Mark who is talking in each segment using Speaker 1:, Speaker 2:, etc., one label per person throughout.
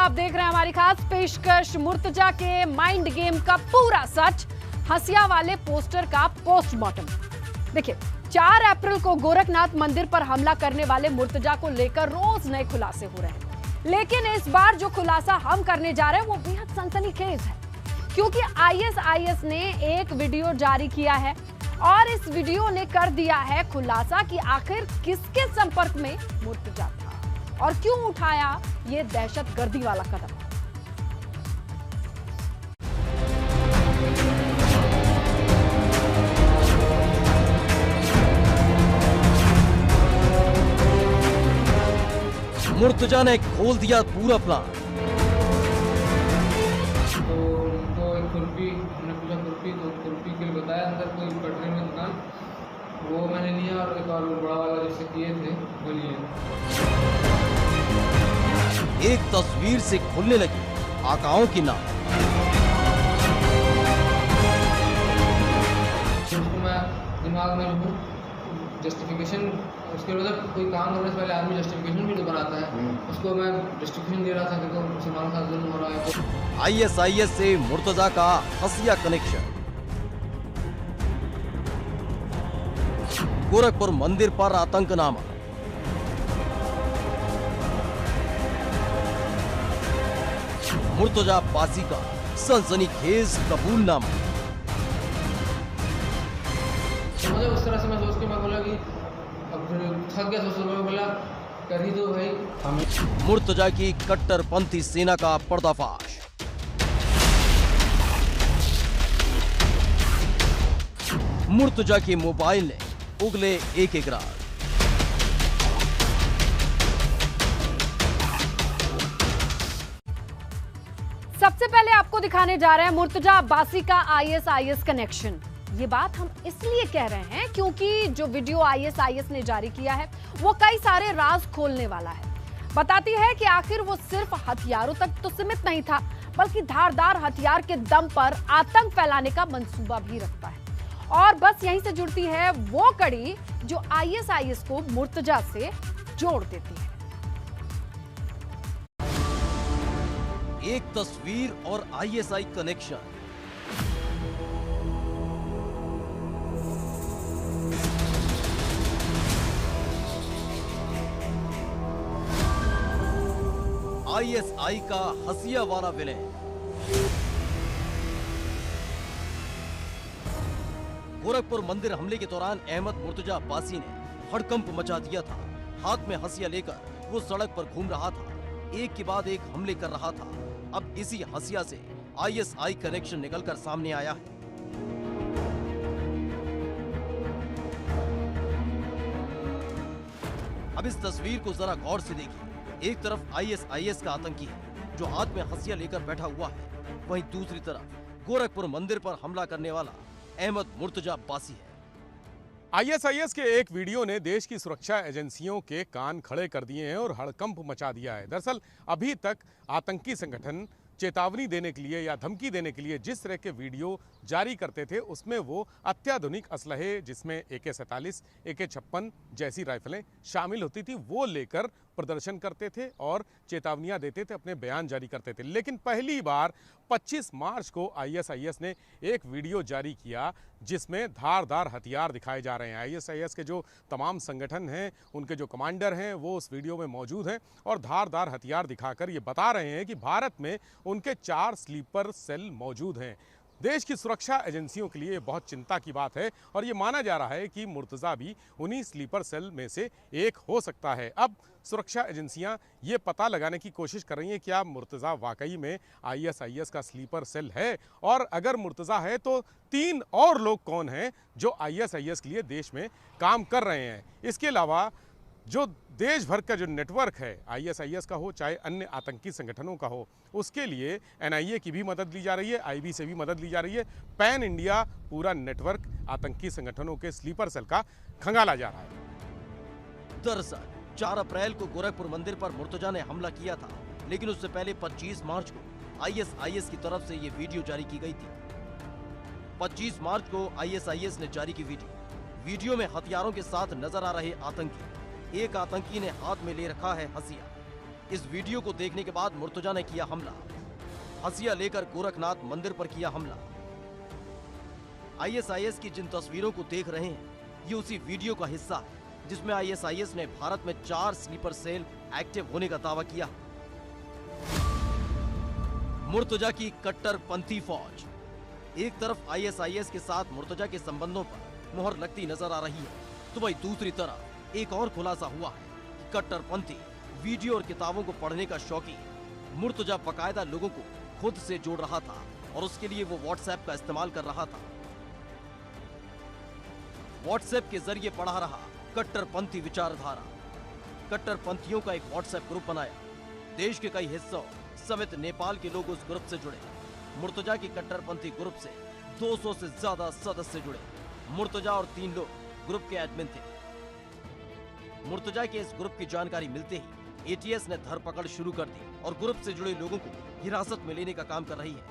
Speaker 1: आप देख रहे हैं हमारी खास पेशकश मुर्तजा के माइंड गेम का पूरा सच, हसिया वाले पोस्टर का पोस्टमार्टम। देखिए, 4 अप्रैल को गोरखनाथ मंदिर पर हमला करने वाले मुर्तजा को लेकर रोज नए खुलासे हो रहे हैं, लेकिन इस बार जो खुलासा हम करने जा रहे हैं वो बेहद सनसनीखेज है, क्योंकि आईएसआईएस ने एक वीडियो जारी किया है और इस वीडियो ने कर दिया है खुलासा कि आखिर किसके संपर्क में मुर्तजा था और क्यों उठाया ये दहशतगर्दी वाला कदम।
Speaker 2: मुर्तजा ने खोल दिया पूरा प्लान।
Speaker 3: तो उनको एक खुरपी, हमने पूछा खुरपी के लिए बताया अंदर कोई पटरी में दुकान, वो मैंने लिया और एक और बड़ा वाला जैसे किए थे वो लिए।
Speaker 2: एक तस्वीर से खुलने लगी आकाओं की नाव।
Speaker 3: उसको मैं दिमाग में जो जस्टिफिकेशन, उसके मतलब कोई काम करने से पहले आदमी जस्टिफिकेशन भी तो बनाता है, उसको मैं जस्टिफिकेशन दे रहा था कि मुसलमान का जुल्म हो रहा है।
Speaker 2: आईएसआईएस से मुर्तजा का हसिया कनेक्शन। गोरखपुर मंदिर पर आतंकनामा। मुर्तजा पासी का सनसनीखेज कबूलनामा।
Speaker 3: मुझे उस तरह से मैं सोच के मैं बोला कि अब थक गया, सोच मैं बोला कर ही दो भाई।
Speaker 2: मुर्तजा की कट्टरपंथी सेना का पर्दाफाश। मुर्तजा के मोबाइल ने उगले एक राज।
Speaker 1: सबसे पहले आपको दिखाने जा रहे हैं मुर्तजा अब्बासी का आईएसआईएस कनेक्शन। ये बात हम इसलिए कह रहे हैं क्योंकि जो वीडियो आईएसआईएस ने जारी किया है वो कई सारे राज खोलने वाला है। बताती है कि आखिर वो सिर्फ हथियारों तक तो सीमित नहीं था, बल्कि धारदार हथियार के दम पर आतंक फैलाने का मंसूबा भी रखता है। और बस यहीं से जुड़ती है वो कड़ी जो आईएसआईएस को मुर्तजा से जोड़ देती है।
Speaker 2: एक तस्वीर और आईएसआई कनेक्शन। आईएसआई का हसिया वाला विलेन। गोरखपुर मंदिर हमले के दौरान अहमद मुर्तजा अब्बासी ने हड़कंप मचा दिया था। हाथ में हसिया लेकर वो सड़क पर घूम रहा था, एक के बाद एक हमले कर रहा था। अब इसी हसिया से आईएसआई कनेक्शन निकलकर सामने आया है। अब इस तस्वीर को जरा गौर से देखिए। एक तरफ आईएसआईएस का आतंकी है जो हाथ में हसिया लेकर बैठा हुआ है, वहीं दूसरी तरफ गोरखपुर मंदिर पर हमला करने वाला अहमद मुर्तजा अब्बासी है।
Speaker 4: आईएसआईएस के एक वीडियो ने देश की सुरक्षा एजेंसियों के कान खड़े कर दिए हैं और हड़कंप मचा दिया है। दरअसल अभी तक आतंकी संगठन चेतावनी देने के लिए या धमकी देने के लिए जिस तरह के वीडियो जारी करते थे उसमें वो अत्याधुनिक असलहे, जिसमें AK-47, AK-56 जैसी राइफलें शामिल होती थी, वो लेकर प्रदर्शन करते थे और चेतावनियां देते थे, अपने बयान जारी करते थे। लेकिन पहली बार 25 मार्च को आईएसआईएस ने एक वीडियो जारी किया जिसमें धारदार हथियार दिखाए जा रहे हैं। आईएसआईएस के जो तमाम संगठन हैं, उनके जो कमांडर हैं, वो उस वीडियो में मौजूद हैं और धारदार हथियार दिखाकर ये बता रहे हैं कि भारत में उनके 4 स्लीपर सेल मौजूद हैं। देश की सुरक्षा एजेंसियों के लिए बहुत चिंता की बात है और ये माना जा रहा है कि मुर्तजा भी उन्हीं स्लीपर सेल में से एक हो सकता है। अब सुरक्षा एजेंसियां ये पता लगाने की कोशिश कर रही हैं क्या मुर्तजा वाकई में आईएसआईएस का स्लीपर सेल है, और अगर मुर्तजा है तो 3 और लोग कौन हैं जो आईएसआईएस के लिए देश में काम कर रहे हैं। इसके अलावा जो देश भर का जो नेटवर्क है, आईएसआईएस का हो चाहे अन्य आतंकी संगठनों का हो, उसके लिए एनआईए की भी मदद ली जा रही है, आईबी से भी मदद ली जा रही है। पैन इंडिया पूरा नेटवर्क आतंकी संगठनों के स्लीपर सेल का खंगाला जा रहा है।
Speaker 2: दरअसल 4 अप्रैल को गोरखपुर मंदिर पर मुर्तजा ने हमला किया था, लेकिन उससे पहले 25 मार्च को आईएसआईएस की तरफ से ये वीडियो जारी की गई थी। 25 मार्च को आईएसआईएस ने जारी की वीडियो में हथियारों के साथ नजर आ रहे आतंकी। एक आतंकी ने हाथ में ले रखा है हसिया। इस वीडियो को देखने के बाद मुर्तजा ने किया हमला। हसिया लेकर गोरखनाथ मंदिर पर किया हमला। आईएसआईएस की जिन तस्वीरों को देख रहे हैं, ये उसी वीडियो का हिस्सा है जिसमें आईएसआईएस ने भारत में 4 स्लीपर सेल एक्टिव होने का दावा किया। मुर्तजा की कट्टरपंथी फौज। एक तरफ आईएसआईएस के साथ मुर्तजा के संबंधों पर मुहर लगती नजर आ रही है, तो वहीं दूसरी तरफ एक और खुलासा हुआ है कि कट्टरपंथी वीडियो और किताबों को पढ़ने का शौकीन मुर्तजा बकायदा लोगों को खुद से जोड़ रहा था और उसके लिए वो व्हाट्सएप का इस्तेमाल कर रहा था। व्हाट्सएप के जरिए पढ़ा रहा कट्टरपंथी विचारधारा। कट्टरपंथियों का एक व्हाट्सएप ग्रुप बनाया। देश के कई हिस्सों समेत नेपाल के लोग उस ग्रुप से जुड़े। मुर्तजा की कट्टरपंथी ग्रुप से 200 से ज्यादा सदस्य जुड़े। मुर्तजा और 3 लोग ग्रुप के एडमिन थे। मुर्तजा के इस ग्रुप की जानकारी मिलते ही एटीएस ने धरपकड़ शुरू कर दी और ग्रुप से जुड़े लोगों को हिरासत में लेने का काम कर रही है।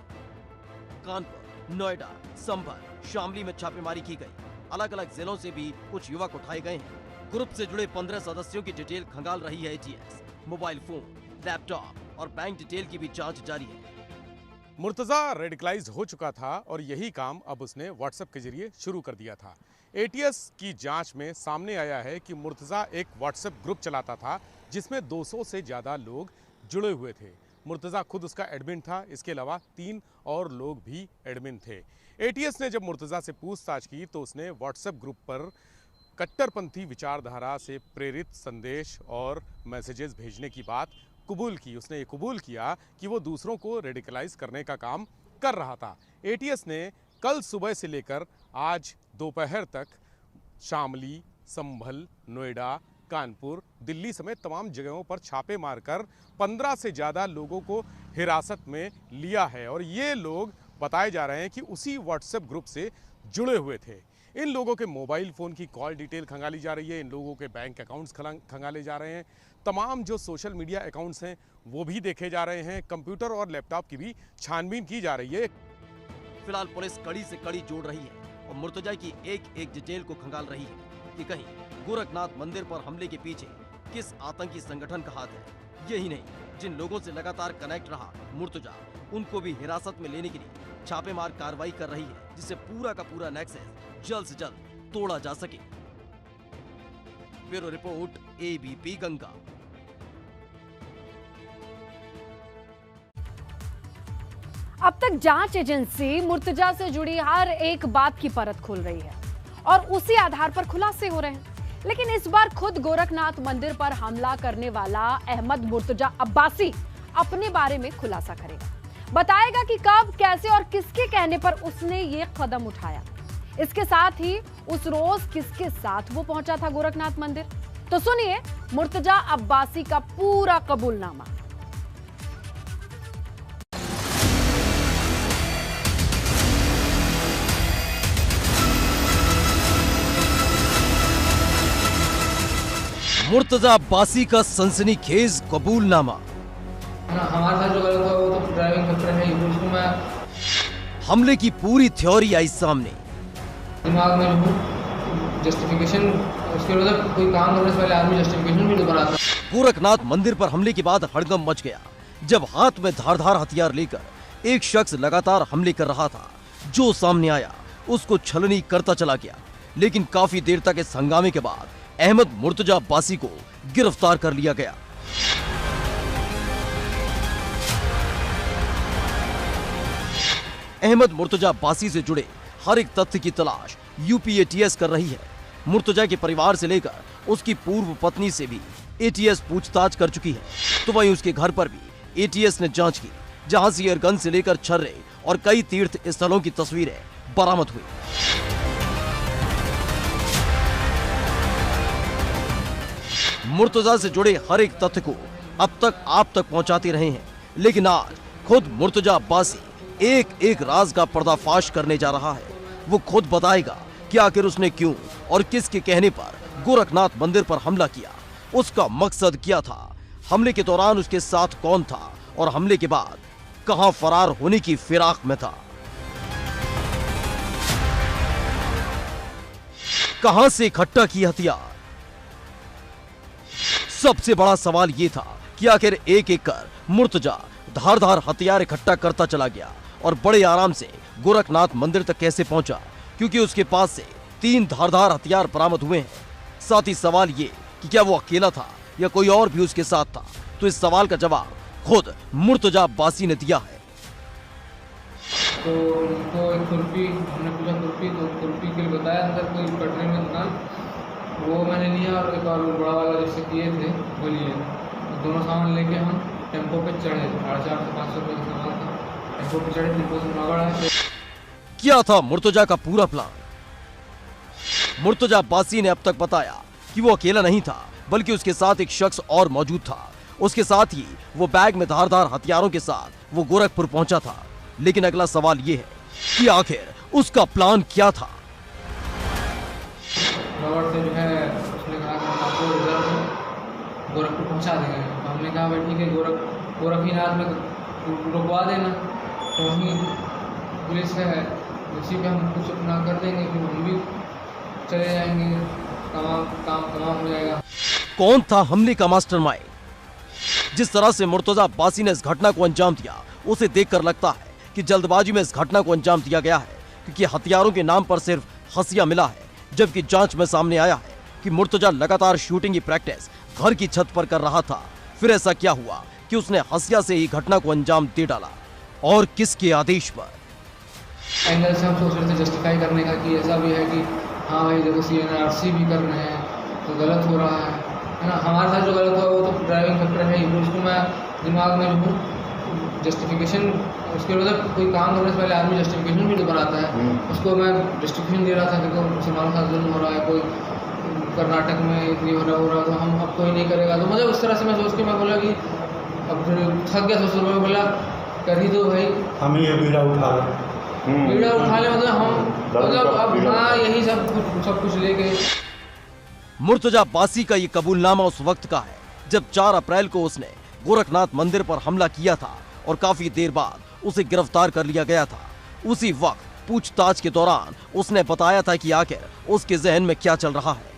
Speaker 2: कानपुर, नोएडा, संभल, शामली में छापेमारी की गई। अलग अलग जिलों से भी कुछ युवक उठाए गए हैं। ग्रुप से जुड़े 15 सदस्यों की डिटेल खंगाल रही है एटीएस। मोबाइल फोन, लैपटॉप और बैंक डिटेल की भी जांच जारी है।
Speaker 4: मुर्तजा रेडिकलाइज हो चुका था और यही काम अब उसने व्हाट्सएप के जरिए शुरू कर दिया था। एटीएस की जांच में सामने आया है कि मुर्तजा एक व्हाट्सएप ग्रुप चलाता था जिसमें 200 से ज़्यादा लोग जुड़े हुए थे। मुर्तजा खुद उसका एडमिन था। इसके अलावा 3 और लोग भी एडमिन थे। एटीएस ने जब मुर्तजा से पूछताछ की तो उसने व्हाट्सएप ग्रुप पर कट्टरपंथी विचारधारा से प्रेरित संदेश और मैसेजेस भेजने की बात कबूल की। उसने ये कबूल किया कि वो दूसरों को रेडिकलाइज करने का काम कर रहा था। एटीएस ने कल सुबह से लेकर आज दोपहर तक शामली, संभल, नोएडा, कानपुर, दिल्ली समेत तमाम जगहों पर छापे मारकर 15 से ज़्यादा लोगों को हिरासत में लिया है और ये लोग बताए जा रहे हैं कि उसी व्हाट्सएप ग्रुप से जुड़े हुए थे। इन लोगों के मोबाइल फ़ोन की कॉल डिटेल खंगाली जा रही है। इन लोगों के बैंक अकाउंट्स खंगाले जा रहे हैं। तमाम जो सोशल मीडिया अकाउंट्स हैं वो भी देखे जा रहे हैं। कंप्यूटर और लैपटॉप की भी छानबीन की जा रही है।
Speaker 2: फिलहाल पुलिस कड़ी से कड़ी जोड़ रही है और मुर्तजा की एक एक डिटेल को खंगाल रही है कि कहीं गोरखनाथ मंदिर पर हमले के पीछे किस आतंकी संगठन का हाथ है। यही नहीं, जिन लोगों से लगातार कनेक्ट रहा मुर्तजा, उनको भी हिरासत में लेने के लिए छापेमार कार्रवाई कर रही है, जिससे पूरा का पूरा नेक्सस जल्द से जल्द तोड़ा जा सके। Bureau report, ABP Ganga.
Speaker 1: अब तक जांच एजेंसी मुर्तजा से जुड़ी हर एक बात की परत खोल रही है और उसी आधार पर खुलासे हो रहे हैं। लेकिन इस बार खुद गोरखनाथ मंदिर पर हमला करने वाला अहमद मुर्तजा अब्बासी अपने बारे में खुलासा करेगा। बताएगा कि कब, कैसे और किसके कहने पर उसने ये कदम उठाया। इसके साथ ही उस रोज किसके साथ वो पहुंचा था गोरखनाथ मंदिर। तो सुनिए मुर्तजा अब्बासी का पूरा कबूलनामा।
Speaker 2: मुर्तजा अब्बासी का सनसनीखेज कबूलनामा।
Speaker 3: हमारे साथ जो गलत हुआ वो तो ड्राइविंग फैक्टर है, उसको मैं
Speaker 2: हमले की पूरी थ्योरी आई सामने।
Speaker 3: दिमाग में जो जस्टिफिकेशन, उसके मतलब कोई काम करने से पहले आदमी जस्टिफिकेशन भी बनाता।
Speaker 2: गोरखनाथ मंदिर पर हमले के बाद हड़कंप मच गया जब हाथ में धारदार हथियार लेकर एक शख्स लगातार हमले कर रहा था। जो सामने आया उसको छलनी करता चला गया, लेकिन काफी देर तक इस हंगामे के बाद अहमद मुर्तजा अब्बासी को गिरफ्तार कर लिया गया। अहमद मुर्तजा अब्बासी से जुड़े हर एक तथ्य की तलाश यूपी एटीएस कर रही है। मुर्तजा के परिवार से लेकर उसकी पूर्व पत्नी से भी एटीएस पूछताछ कर चुकी है। तो वहीं उसके घर पर भी एटीएस ने जांच की, जहां से एयरगन से लेकर छर्रे और कई तीर्थ स्थलों की तस्वीरें बरामद हुई। मुर्तजा से जुड़े हर एक तथ्य को अब तक आप तक पहुंचाते रहे हैं, लेकिन आज खुद मुर्तजा अब्बासी एक एक राज का पर्दाफाश करने जा रहा है। वो खुद बताएगा कि आखिर उसने क्यों और किसके कहने पर गोरखनाथ मंदिर पर हमला किया, उसका मकसद क्या था, हमले के दौरान उसके साथ कौन था और हमले के बाद कहां फरार होने की फिराक में था। कहां से इकट्ठा किया हथियार। सबसे बड़ा सवाल यह था कि आखिर एक एक कर मुर्तजा धारदार हथियार इकट्ठा करता चला गया और बड़े आराम से गोरखनाथ मंदिर तक कैसे पहुंचा, क्योंकि उसके पास से 3 धारदार हथियार बरामद हुए हैं। साथ ही सवाल ये कि क्या वो अकेला था या कोई और भी उसके साथ था, तो इस सवाल का जवाब खुद मुर्तजा अब्बासी ने दिया है।
Speaker 3: तो उनको एक खुरपी, हमने पूछा खुरपी, तो खुरपी के लिए बताया अंदर कोई पटरी में दुकान, वो मैंने लिया और एक और बड़ा वाला जैसे किए थे वो लिए। तो दोनों सामान लेके हम टेम्पो पे चढ़े, 450 से 500 रुपये का सामान था। टेम्पो पे चढ़े, टेम्पो से नगड़ आए।
Speaker 2: क्या था मुर्तजा का पूरा प्लान? मुर्तजा अब्बासी ने अब तक बताया कि वो अकेला नहीं था, बल्कि उसके साथ एक शख्स और मौजूद था। उसके साथ ही वो बैग में धारदार हथियारों के साथ वो गोरखपुर पहुंचा था। लेकिन अगला सवाल ये है कि आखिर उसका प्लान क्या था?
Speaker 3: रॉड से जो है उसने कहा कि हम आपको रिजर्व में गोरखपुर पहुंचा देंगे। तो हमने कहा भाई ठीक है, गोरखनाथ में तो रुकवा देना, तो वहीं पुलिस है, उसी पे हम कुछ अपना कर देंगे, फिर हम भी चले जाएंगे, काम हो जाएगा।
Speaker 2: कौन था हमले का मास्टरमाइंड? जिस तरह से मुर्तजा अब्बासी ने इस घटना को अंजाम दिया, उसे देखकर लगता है कि जल्दबाजी में इस घटना को अंजाम दिया गया है, क्योंकि हथियारों के नाम पर सिर्फ हसिया मिला है, जबकि जांच में सामने आया है कि मुर्तजा लगातार शूटिंग की प्रैक्टिस घर की छत पर कर रहा था। फिर ऐसा क्या हुआ कि उसने हसिया से ही घटना को अंजाम दे डाला, और किसके आदेश पर?
Speaker 3: एंगल से हम सोच रहे थे जस्टिफाई करने का कि ऐसा भी है कि हाँ भाई देखो CNRC भी कर रहे हैं तो गलत हो रहा है ना। हमारे साथ जो गलत हुआ वो तो ड्राइविंग फैक्टर है ही, उसको मैं दिमाग में जो जस्टिफिकेशन, उसके मतलब कोई काम करने से पहले आदमी जस्टिफिकेशन भी तो बनाता है, उसको मैं जस्टिफिकेशन दे रहा था। देखो मुसलमानों के साथ जुल्म हो रहा है, कोई कर्नाटक में इतनी हो रहा तो हम अब कोई नहीं करेगा। तो मुझे उस तरह से मैं सोच के मैं बोला कि अब फिर थक गया सोच में, बोला कर ही दो भाई,
Speaker 5: हम ही ये बीड़ा उठा ले,
Speaker 3: मतलब हम मतलब अब हाँ यही सब कुछ लेके।
Speaker 2: मुर्तजा अब्बासी का ये कबूलनामा उस वक्त का है जब 4 अप्रैल को उसने गोरखनाथ मंदिर पर हमला किया था और काफी देर बाद उसे गिरफ्तार कर लिया गया था। उसी वक्त पूछताछ के दौरान उसने बताया था कि आखिर उसके जहन में क्या चल रहा है।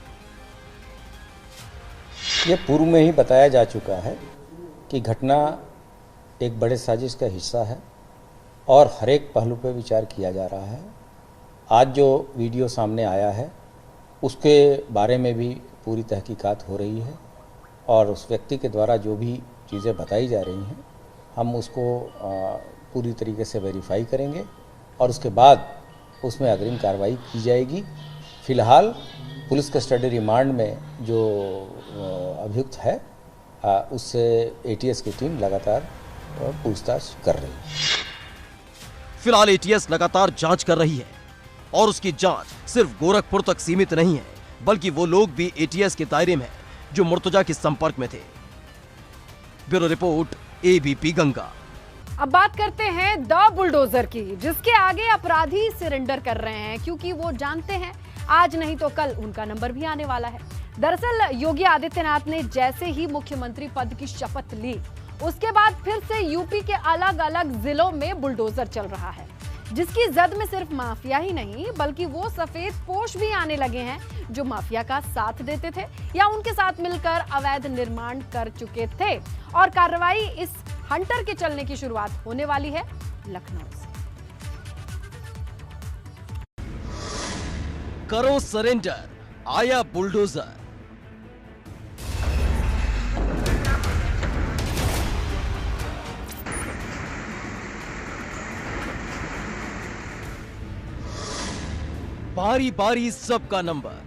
Speaker 6: ये पूर्व में ही बताया जा चुका है कि घटना एक बड़े साजिश का हिस्सा है और हर एक पहलू पर विचार किया जा रहा है। आज जो वीडियो सामने आया है उसके बारे में भी पूरी तहकीकात हो रही है और उस व्यक्ति के द्वारा जो भी चीज़ें बताई जा रही हैं हम उसको पूरी तरीके से वेरीफाई करेंगे और उसके बाद उसमें अग्रिम कार्रवाई की जाएगी। फ़िलहाल पुलिस कस्टडी रिमांड में जो अभियुक्त है उससे ATS की टीम लगातार पूछताछ कर रही है।
Speaker 2: फिलहाल ATS लगातार जांच कर रही है और उसकी जांच सिर्फ गोरखपुर तक सीमित नहीं है, बल्कि वो लोग भी ATS के दायरे में हैं जो मुर्तजा के संपर्क में थे। Bureau report, ABP Ganga.
Speaker 1: अब बात करते हैं द बुलडोजर की, जिसके आगे अपराधी सरेंडर कर रहे हैं, क्योंकि वो जानते हैं आज नहीं तो कल उनका नंबर भी आने वाला है। दरअसल योगी आदित्यनाथ ने जैसे ही मुख्यमंत्री पद की शपथ ली, उसके बाद फिर से यूपी के अलग अलग जिलों में बुलडोजर चल रहा है, जिसकी जद में सिर्फ माफिया ही नहीं बल्कि वो सफेद पोश भी आने लगे हैं जो माफिया का साथ देते थे या उनके साथ मिलकर अवैध निर्माण कर चुके थे। और कार्रवाई इस हंटर के चलने की शुरुआत होने वाली है लखनऊ से।
Speaker 2: करो सरेंडर, आया बुलडोजर। बारी बारी सबका नंबर।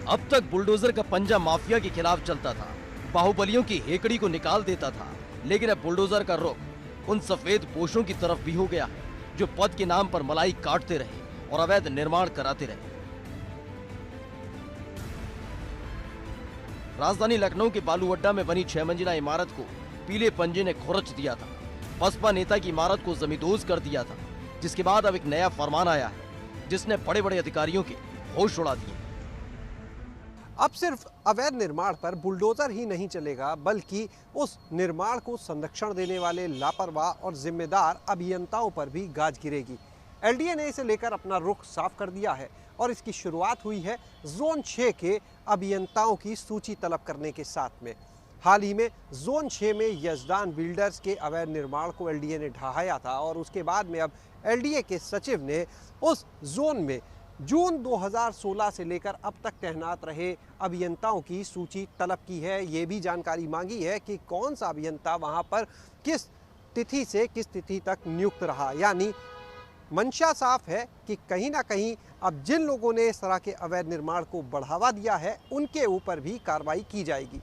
Speaker 2: अब तक बुलडोजर का पंजा माफिया के खिलाफ चलता था, बाहुबलियों की हेकड़ी को निकाल देता था, लेकिन अब बुलडोजर का रुख उन सफेद पोशों की तरफ भी हो गया है जो पद के नाम पर मलाई काटते रहे और अवैध निर्माण कराते रहे। राजधानी लखनऊ के बालू अड्डा में बनी 6 मंजिला इमारत को पीले पंजे ने खुरच दिया था। बसपा नेता की इमारत को जमींदोज कर दिया था, जिसके बाद अब एक नया फरमान आया है जिसने बड़े बड़े अधिकारियों के होश उड़ा दिए।
Speaker 7: अब सिर्फ अवैध निर्माण पर बुलडोजर ही नहीं चलेगा, बल्कि उस निर्माण को संरक्षण देने वाले लापरवाह और जिम्मेदार अभियंताओं पर भी गाज गिरेगी। एलडीए ने इसे लेकर अपना रुख साफ कर दिया है और इसकी शुरुआत हुई है जोन 6 के अभियंताओं की सूची तलब करने के साथ में। हाल ही में जोन 6 में यजदान बिल्डर्स के अवैध निर्माण को एलडीए ने ढहाया था और उसके बाद में अब एलडीए के सचिव ने उस जोन में जून 2016 से लेकर अब तक तैनात रहे अभियंताओं की सूची तलब की है। ये भी जानकारी मांगी है कि कौन सा अभियंता वहां पर किस तिथि से किस तिथि तक नियुक्त रहा। यानी मंशा साफ है कि कहीं ना कहीं अब जिन लोगों ने इस तरह के अवैध निर्माण को बढ़ावा दिया है उनके ऊपर भी कार्रवाई की जाएगी।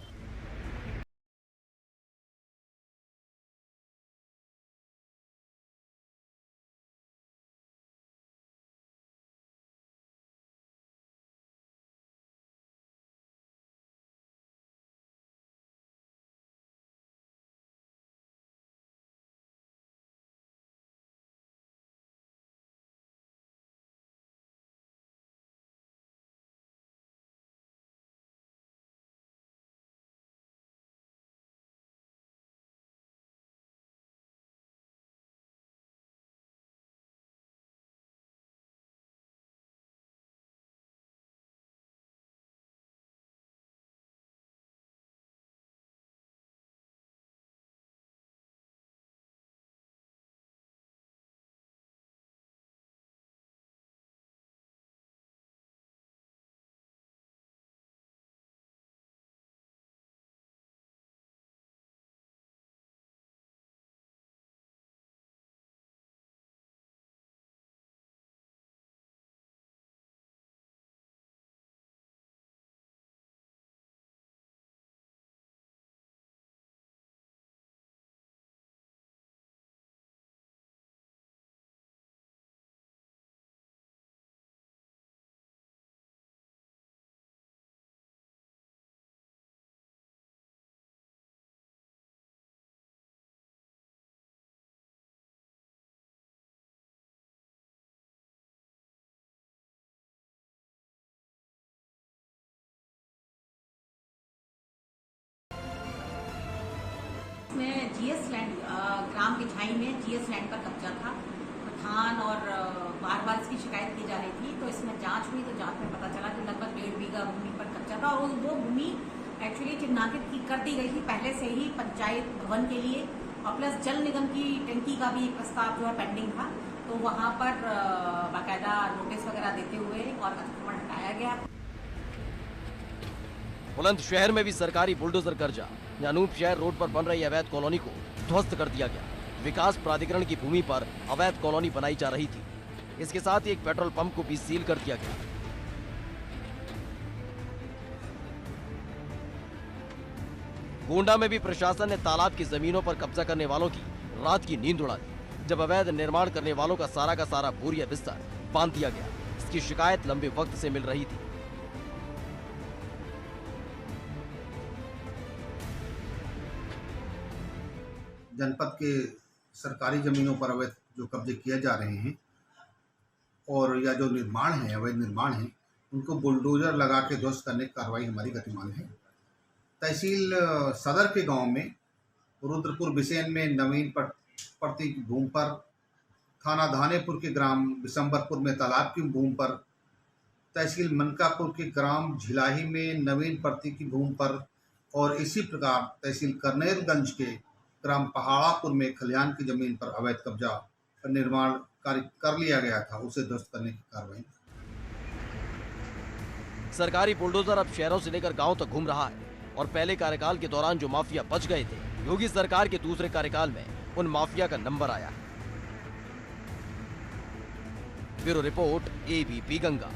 Speaker 8: में जीएस लैंड ग्राम बिछाई में जीएस लैंड पर कब्जा था थान और बार बार इसकी शिकायत की जा रही थी। तो इसमें जांच हुई तो जांच में पता चला कि लगभग 1.5 बीघा भूमि पर कब्जा था और वो भूमि एक्चुअली चिन्हांकित कर दी गई थी पहले से ही पंचायत भवन के लिए और प्लस जल निगम की टंकी का भी एक प्रस्ताव जो है पेंडिंग था। तो वहां पर बाकायदा नोटिस वगैरह देते हुए और अतिक्रमण हटाया गया।
Speaker 2: बुलंदशहर में भी सरकारी बुलडोजर कर्जा अनूप शहर रोड पर बन रही अवैध कॉलोनी को ध्वस्त कर दिया गया। विकास प्राधिकरण की भूमि पर अवैध कॉलोनी बनाई जा रही थी। इसके साथ ही एक पेट्रोल पंप को भी सील कर दिया गया। गोंडा में भी प्रशासन ने तालाब की जमीनों पर कब्जा करने वालों की रात की नींद उड़ा दी, जब अवैध निर्माण करने वालों का सारा बोरिया बिस्तर बांध दिया गया। इसकी शिकायत लंबे वक्त से मिल रही थी।
Speaker 9: जनपद के सरकारी जमीनों पर अवैध जो कब्जे किए जा रहे हैं और या जो निर्माण है अवैध निर्माण है उनको बुलडोजर लगा के ध्वस्त करने की कार्रवाई हमारी गतिमान है। तहसील सदर के गांव में रुद्रपुर बिसेन में नवीन प्रति की भूमि पर, थाना धानेपुर के ग्राम बिशंबरपुर में तालाब की भूमि पर, तहसील मनकापुर के ग्राम झिलाही में नवीन प्रति की भूमि पर और इसी प्रकार तहसील करनेलगंज के ग्राम पहाड़ापुर में खलिहान की जमीन पर अवैध कब्जा निर्माण कार्य कर लिया गया था, उसे ध्वस्त करने की कार्रवाई।
Speaker 2: सरकारी बुलडोजर अब शहरों से लेकर गांव तक घूम रहा है और पहले कार्यकाल के दौरान जो माफिया बच गए थे, योगी सरकार के दूसरे कार्यकाल में उन माफिया का नंबर आया है। Bureau report, ABP Ganga.